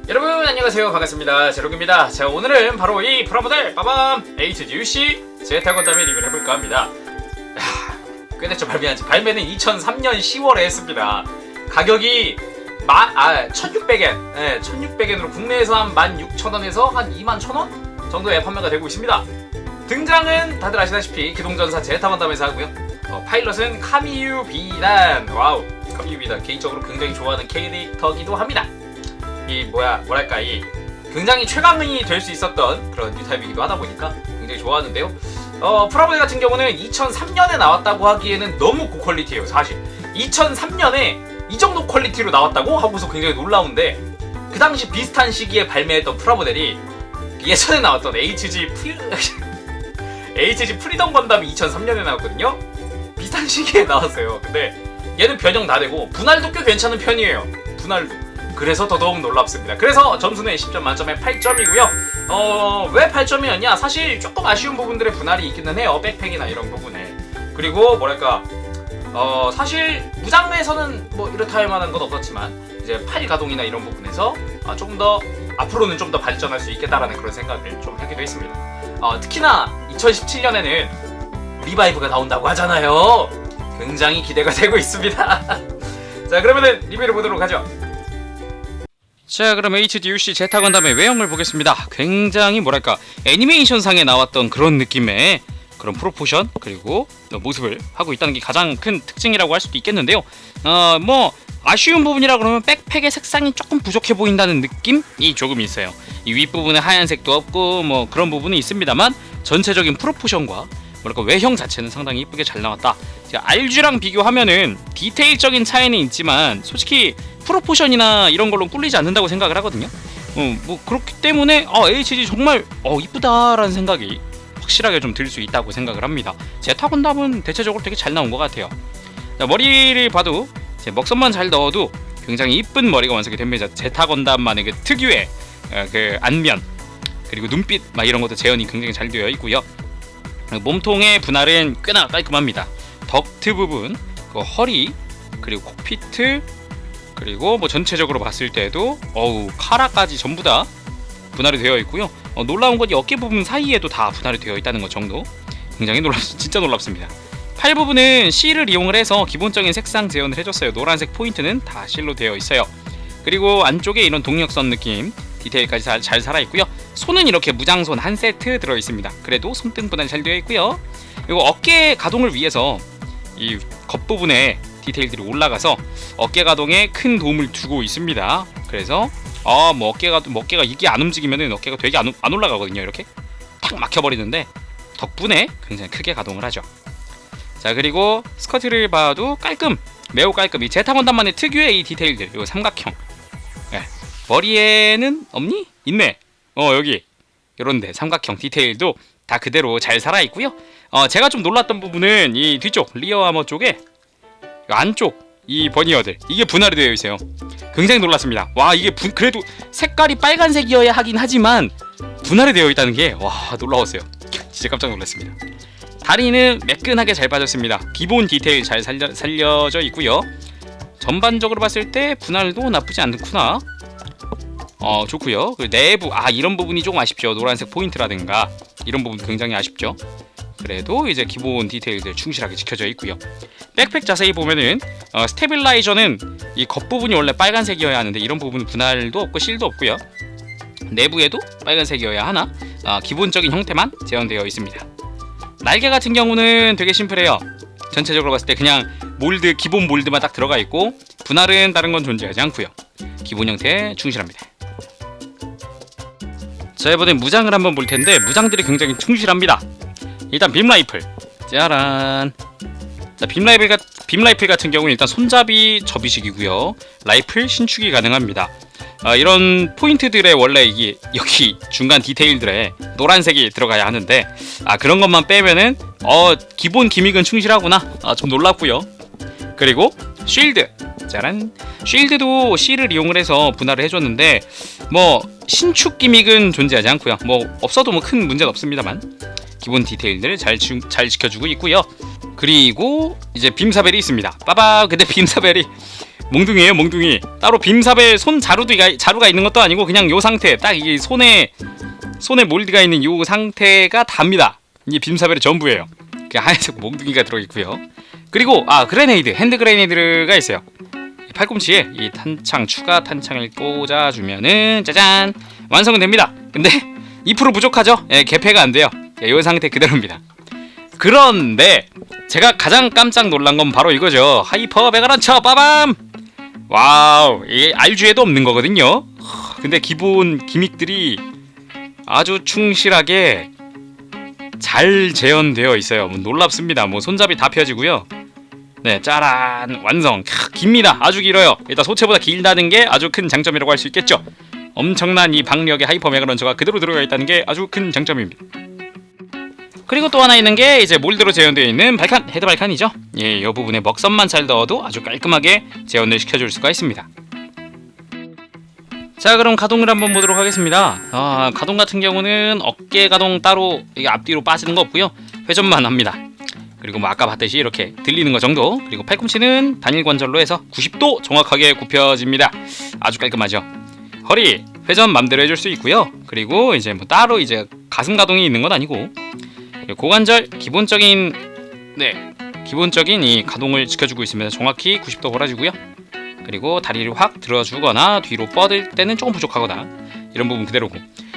여러분 안녕하세요, 반갑습니다. 제로입니다. 자, 오늘은 바로 이 프라모델 빠밤 HGUC 제타건담의 리뷰를 해볼까 합니다. 꽤 됐죠, 발매한 지. 발매는 2003년 10월에 했습니다. 가격이 1600엔, 네, 1600엔으로 국내에서 한 16,000원에서 한 21,000원 정도에 판매가 되고 있습니다. 등장은 다들 아시다시피 기동전사 제타건담에서 하고요. 파일럿은 카미유 비단. 와우, 카미유 비단 개인적으로 굉장히 좋아하는 캐릭터기도 합니다. 이 굉장히 최강이 될 수 있었던 그런 뉴타입이기도 하다 보니까 굉장히 좋아하는데요. 프라모델 같은 경우는 2003년에 나왔다고 하기에는 너무 고퀄리티예요. 사실 2003년에 이 정도 퀄리티로 나왔다고 하고서 굉장히 놀라운데, 그 당시 비슷한 시기에 발매했던 프라모델이 예전에 나왔던 HG 프리덤 건담이 2003년에 나왔거든요. 비슷한 시기에 나왔어요. 근데 얘는 변형 다 되고 분할도 꽤 괜찮은 편이에요. 분할도. 그래서 더더욱 놀랍습니다. 그래서 점수는 10점 만점에 8점이고요. 왜 8점이었냐? 사실 조금 아쉬운 부분들의 분할이 있기는 해요. 백팩이나 이런 부분에. 그리고 사실 무장내에서는 뭐 이렇다 할 만한 건 없었지만, 이제 팔 가동이나 이런 부분에서 조금 더 앞으로는 좀 더 발전할 수 있겠다라는 그런 생각을 좀 하기도 했습니다. 특히나 2017년에는 리바이브가 나온다고 하잖아요. 굉장히 기대가 되고 있습니다. 자, 그러면은 리뷰를 보도록 하죠. 자, 그럼 HGUC 제타건담의 외형을 보겠습니다. 굉장히 애니메이션상에 나왔던 그런 느낌의 그런 프로포션 그리고 모습을 하고 있다는 게 가장 큰 특징이라고 할 수도 있겠는데요. 아쉬운 부분이라 그러면 백팩의 색상이 조금 부족해 보인다는 느낌이 조금 있어요. 이 윗부분에 하얀색도 없고 그런 부분이 있습니다만, 전체적인 프로포션과 외형 자체는 상당히 이쁘게 잘 나왔다. RG랑 비교하면은 디테일적인 차이는 있지만 솔직히 프로포션이나 이런 걸로 꿀리지 않는다고 생각을 하거든요. 그렇기 때문에 HG 정말 이쁘다라는 생각이 확실하게 좀 들 수 있다고 생각을 합니다. 제타건담은 대체적으로 되게 잘 나온 것 같아요. 자, 머리를 봐도 먹선만 잘 넣어도 굉장히 이쁜 머리가 완성이 됩니다. 제타건담만의 그 특유의 그 안면 그리고 눈빛 이런 것도 재현이 굉장히 잘 되어 있고요. 몸통의 분할은 꽤나 깔끔합니다. 덕트 부분, 허리, 그리고 콕피트, 그리고 전체적으로 봤을 때도 카라까지 전부 다 분할이 되어 있고요. 놀라운 건 이 어깨 부분 사이에도 다 분할이 되어 있다는 것 정도 굉장히 진짜 놀랍습니다. 팔 부분은 실을 이용을 해서 기본적인 색상 재현을 해줬어요. 노란색 포인트는 다 실로 되어 있어요. 그리고 안쪽에 이런 동력선 느낌 디테일까지 잘 살아있고요. 손은 이렇게 무장손 한 세트 들어있습니다. 그래도 손등 분할이 잘 되어 있고요. 그리고 어깨 가동을 위해서 이 겉부분에 디테일들이 올라가서 어깨 가동에 큰 도움을 주고 있습니다. 그래서 어깨가 이게 안 움직이면은 어깨가 되게 안 올라가거든요. 이렇게 탁 막혀버리는데 덕분에 굉장히 크게 가동을 하죠. 자, 그리고 스커트를 봐도 매우 깔끔. 이 제타건담만의 특유의 이 디테일들, 이 삼각형. 머리에는 없니? 있네. 여기 요런데 삼각형 디테일도 다 그대로 잘 살아있고요. 제가 좀 놀랐던 부분은 이 뒤쪽 리어 아머 쪽에 안쪽 이 버니어들, 이게 분할이 되어 있어요. 굉장히 놀랐습니다. 와, 이게 그래도 색깔이 빨간색이어야 하긴 하지만 분할이 되어 있다는 게 놀라웠어요. 진짜 깜짝 놀랐습니다. 다리는 매끈하게 잘 빠졌습니다. 기본 디테일 잘 살려져 있고요. 전반적으로 봤을 때 분할도 나쁘지 않구나. 좋고요. 그 내부 이런 부분이 조금 아쉽죠. 노란색 포인트라든가 이런 부분 굉장히 아쉽죠. 그래도 이제 기본 디테일들 충실하게 지켜져 있고요. 백팩 자세히 보면은 스테빌라이저는 이 겉부분이 원래 빨간색이어야 하는데 이런 부분은 분할도 없고 실도 없고요. 내부에도 빨간색이어야 하나 기본적인 형태만 재현되어 있습니다. 날개 같은 경우는 되게 심플해요. 전체적으로 봤을 때 그냥 기본 몰드만 딱 들어가 있고 분할은 다른 건 존재하지 않고요. 기본 형태에 충실합니다. 자, 이번엔 무장을 한번 볼 텐데 무장들이 굉장히 충실합니다. 일단 빔라이플 짜란. 자, 빔라이플 같은 경우는 일단 손잡이 접이식이고요. 라이플 신축이 가능합니다. 이런 포인트들의 원래 여기 중간 디테일들에 노란색이 들어가야 하는데 그런 것만 빼면은 기본 기믹은 충실하구나. 좀 놀랍고요. 그리고 쉴드 짜란. 쉴드도 C를 이용을 해서 분할을 해줬는데 신축 기믹은 존재하지 않고요. 없어도 큰 문제는 없습니다만 기본 디테일들을 잘 지켜주고 있고요. 그리고 이제 빔사벨이 있습니다. 근데 빔사벨이 몽둥이에요, 몽둥이. 따로 빔삽에 손 자루가 있는 것도 아니고 그냥 요 상태, 딱 이게 손에 몰드가 있는 요 상태가 답니다. 이게 빔사벨의 전부예요. 그냥 하얀색 몽둥이가 들어있고요. 그리고 그레네이드, 핸드 그레네이드가 있어요. 팔꿈치에 이 탄창, 추가 탄창을 꽂아주면은 짜잔, 완성은 됩니다. 근데 2% 부족하죠? 예, 개폐가 안 돼요. 예, 이 상태 그대로입니다. 그런데 제가 가장 깜짝 놀란 건 바로 이거죠. 하이퍼 메가런처 빠밤! 와우, 이게 RG에도 없는 거거든요. 근데 기본 기믹들이 아주 충실하게 잘 재현되어 있어요. 놀랍습니다. 손잡이 다 펴지고요. 네, 짜란, 완성. 깁니다. 아주 길어요. 일단 소체보다 길다는 게 아주 큰 장점이라고 할 수 있겠죠. 엄청난 이 박력의 하이퍼 메가런처가 그대로 들어가 있다는 게 아주 큰 장점입니다. 그리고 또 하나 있는 게 이제 몰드로 재현되어 있는 발칸, 헤드 발칸이죠. 예, 이 부분에 먹선만 잘 넣어도 아주 깔끔하게 재현을 시켜줄 수가 있습니다. 자, 그럼 가동을 한번 보도록 하겠습니다. 가동 같은 경우는 어깨 가동 따로 이게 앞뒤로 빠지는 거 없고요. 회전만 합니다. 그리고 아까 봤듯이 이렇게 들리는 거 정도. 그리고 팔꿈치는 단일 관절로 해서 90도 정확하게 굽혀집니다. 아주 깔끔하죠. 허리 회전 맘대로 해줄 수 있고요. 그리고 이제 따로 이제 가슴 가동이 있는 건 아니고 고관절 기본적인 이 가동을 지켜주고 있습니다. 정확히 90도 몰아주고요. 그리고 다리를 확 들어주거나 뒤로 뻗을 때는 조금 부족하거나 이런 부분 그대로고,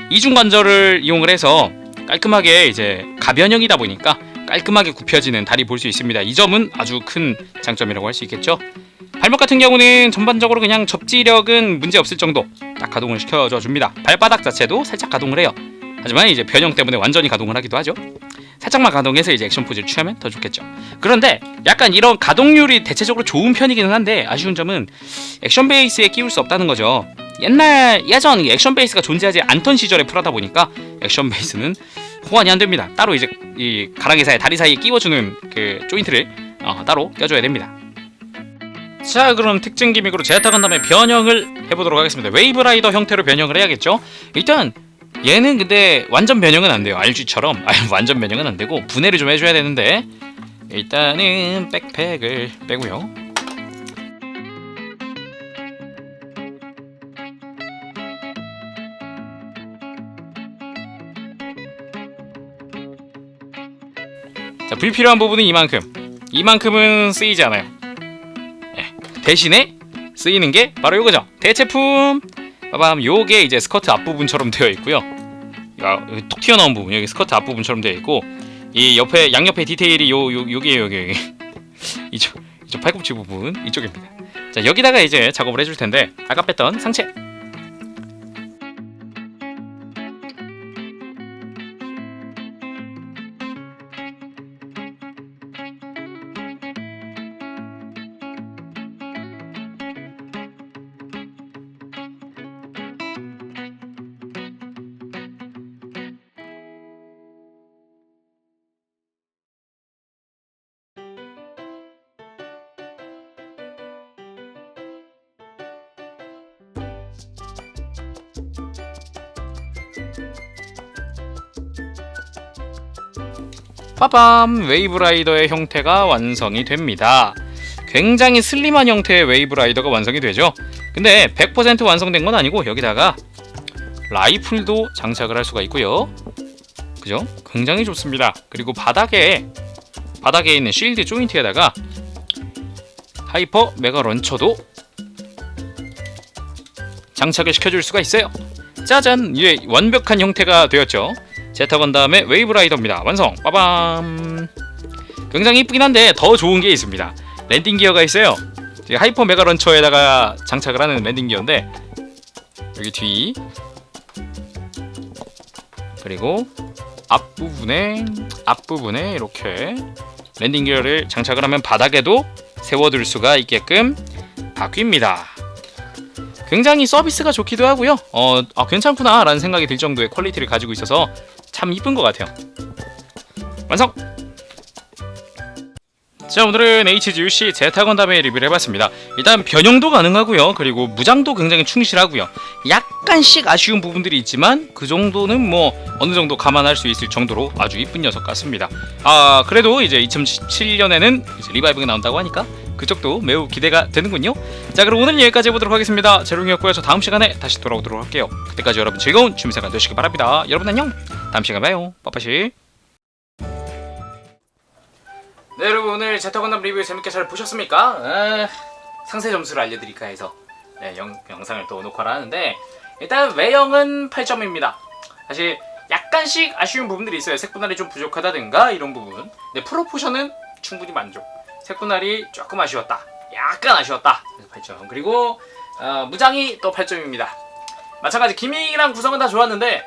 이중 관절을 이용을 해서 깔끔하게 이제 가변형이다 보니까 깔끔하게 굽혀지는 다리 볼 수 있습니다. 이 점은 아주 큰 장점이라고 할 수 있겠죠. 발목 같은 경우는 전반적으로 그냥 접지력은 문제 없을 정도 딱 가동을 시켜줘 줍니다. 발바닥 자체도 살짝 가동을 해요. 하지만 이제 변형 때문에 완전히 가동을 하기도 하죠. 살짝만 가동해서 이제 액션 포즈를 취하면 더 좋겠죠. 그런데 약간 이런 가동률이 대체적으로 좋은 편이기는 한데 아쉬운 점은 액션 베이스에 끼울 수 없다는 거죠. 예전 액션 베이스가 존재하지 않던 시절에 풀하다 보니까 액션 베이스는 호환이 안 됩니다. 따로 이제 이 가랑이 사이, 다리 사이에 끼워주는 그 조인트를 따로 껴줘야 됩니다. 자, 그럼 특징 기믹으로 제타 건담의 변형을 해보도록 하겠습니다. 웨이브 라이더 형태로 변형을 해야겠죠. 일단 얘는 근데 완전 변형은 안 돼요. RG처럼 완전 변형은 안 되고 분해를 좀 해줘야 되는데, 일단은 백팩을 빼고요. 자, 불필요한 부분은 이만큼은 쓰이지 않아요. 네. 대신에 쓰이는 게 바로 이거죠. 대체품 빠밤. 요게 이제 스커트 앞부분처럼 되어 있고요. 톡 튀어나온 부분, 여기 스커트 앞부분처럼 되어 있고, 이 옆에 양옆에 디테일이 요게 이쪽 팔꿈치 부분 이쪽입니다. 자, 여기다가 이제 작업을 해줄 텐데, 아까 뺐던 상체. 빠밤! 웨이브라이더의 형태가 완성이 됩니다. 굉장히 슬림한 형태의 웨이브라이더가 완성이 되죠. 근데 100% 완성된 건 아니고 여기다가 라이플도 장착을 할 수가 있고요. 그죠? 굉장히 좋습니다. 그리고 바닥에 있는 쉴드 조인트에다가 하이퍼 메가 런처도 장착을 시켜줄 수가 있어요. 짜잔! 이게 완벽한 형태가 되었죠. 제타 건담의 웨이브라이더입니다. 완성! 빠밤! 굉장히 이쁘긴 한데 더 좋은 게 있습니다. 랜딩 기어가 있어요. 하이퍼 메가 런처에다가 장착을 하는 랜딩 기어인데, 여기 뒤 그리고 앞부분에 이렇게 랜딩 기어를 장착을 하면 바닥에도 세워둘 수가 있게끔 바뀝니다. 굉장히 서비스가 좋기도 하고요. 괜찮구나 라는 생각이 들 정도의 퀄리티를 가지고 있어서 참 이쁜 것 같아요. 완성! 자, 오늘은 HGUC 제타 건담의 리뷰를 해봤습니다. 일단 변형도 가능하고요. 그리고 무장도 굉장히 충실하고요. 약간씩 아쉬운 부분들이 있지만 그 정도는 뭐 어느 정도 감안할 수 있을 정도로 아주 이쁜 녀석 같습니다. 그래도 이제 2017년에는 이제 리바이브가 나온다고 하니까 그쪽도 매우 기대가 되는군요. 자, 그럼 오늘은 여기까지 해보도록 하겠습니다. 제롱이었고요. 저 다음 시간에 다시 돌아오도록 할게요. 그때까지 여러분 즐거운 취미생활 되시기 바랍니다. 여러분 안녕. 다음 시간에 봐요. 빠빠시. 네, 여러분 오늘 제터건담 리뷰 재밌게 잘 보셨습니까? 상세 점수를 알려드릴까 해서 네, 영상을 또 녹화를 하는데, 일단 외형은 8점입니다. 사실 약간씩 아쉬운 부분들이 있어요. 색분할이 좀 부족하다든가 이런 부분. 근데 프로포션은 충분히 만족. 색분할이 조금 아쉬웠다, 약간 아쉬웠다, 그래서 8점. 그리고 무장이 또 8점입니다. 마찬가지 기믹이랑 구성은 다 좋았는데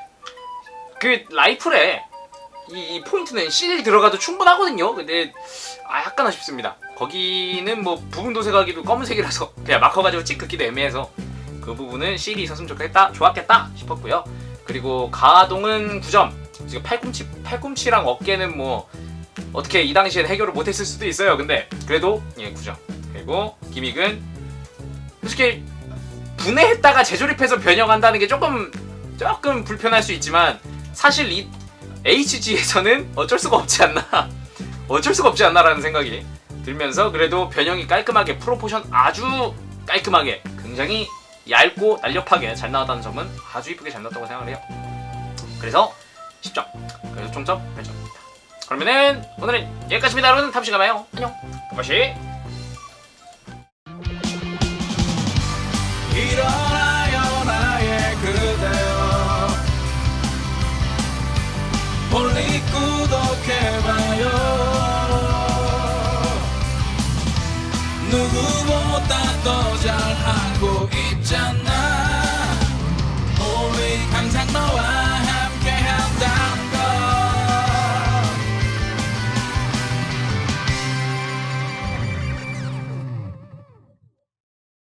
그 라이플에 이 포인트는 실 들어가도 충분하거든요. 근데 약간 아쉽습니다. 거기는 뭐 부분 도색하기도 검은색이라서 그냥 마커 가지고 찍 긋기도 애매해서 그 부분은 실이 있었으면 좋았겠다 싶었고요. 그리고 가동은 9점. 지금 팔꿈치랑 어깨는 뭐 어떻게 이 당시엔 해결을 못했을 수도 있어요. 근데 그래도 9점. 그리고 기믹은 솔직히 분해했다가 재조립해서 변형한다는 게 조금 불편할 수 있지만, 사실 이 HG에서는 어쩔 수가 없지 않나라는 생각이 들면서, 그래도 변형이 깔끔하게, 프로포션 아주 깔끔하게, 굉장히 얇고 날렵하게 잘 나왔다는 점은 아주 이쁘게 잘 나왔다고 생각을 해요. 그래서 10점. 그래서 총점 8점입니다. 그러면은 오늘은 여기까지입니다. 여러분 다음 시간에 봐요. 안녕. 빠빠시.